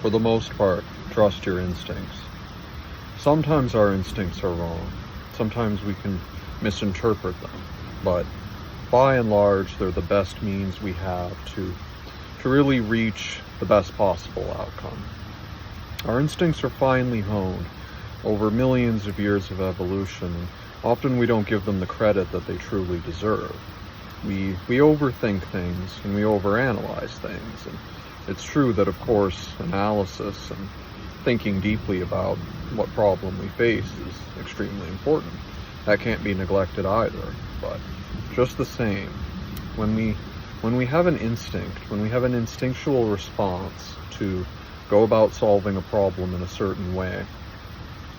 For the most part, trust your instincts. Sometimes our instincts are wrong. Sometimes we can misinterpret them. But by and large, they're the best means we have to really reach the best possible outcome. Our instincts are finely honed over millions of years of evolution, and often we don't give them the credit that they truly deserve. We overthink things and we overanalyze things, and it's true that, of course, analysis and thinking deeply about what problem we face is extremely important. That can't be neglected either, but just the same, when we have an instinct, when we have an instinctual response to go about solving a problem in a certain way,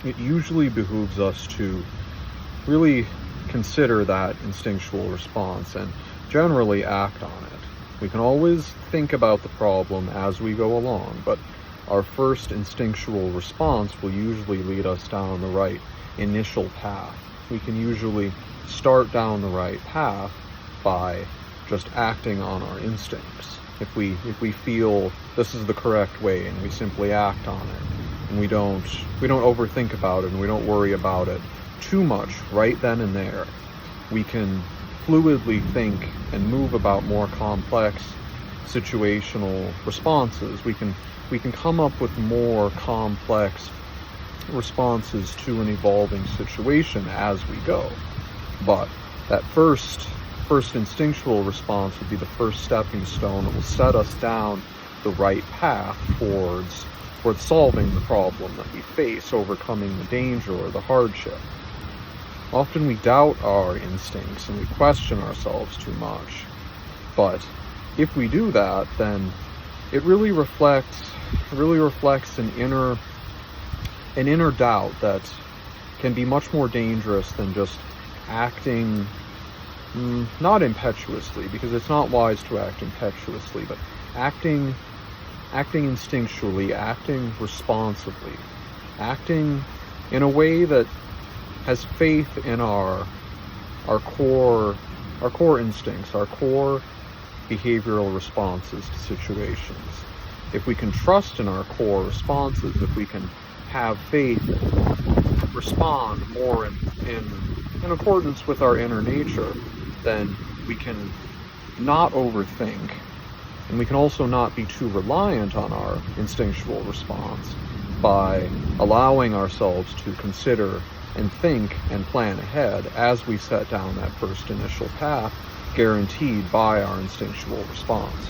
it usually behooves us to really consider that instinctual response and generally act on it. We can always think about the problem as we go along, but our first instinctual response will usually lead us down the right initial path. We can usually start down the right path by just acting on our instincts. If we feel this is the correct way and we simply act on it, and we don't overthink about it and we don't worry about it too much right then and there, we can fluidly think and move about more complex situational responses. We can come up with more complex responses to an evolving situation as we go. But that first instinctual response would be the first stepping stone that will set us down the right path towards solving the problem that we face, overcoming the danger or the hardship. Often we doubt our instincts and we question ourselves too much. But if we do that, then it really reflects an inner doubt that can be much more dangerous than just acting, not impetuously, because it's not wise to act impetuously, but acting instinctually, acting responsibly, acting in a way that has faith in our core instincts, our core behavioral responses to situations. If we can trust in our core responses, if we can have faith and respond more in accordance with our inner nature, then we can not overthink, and we can also not be too reliant on our instinctual response by allowing ourselves to consider and think and plan ahead as we set down that first initial path guaranteed by our instinctual response.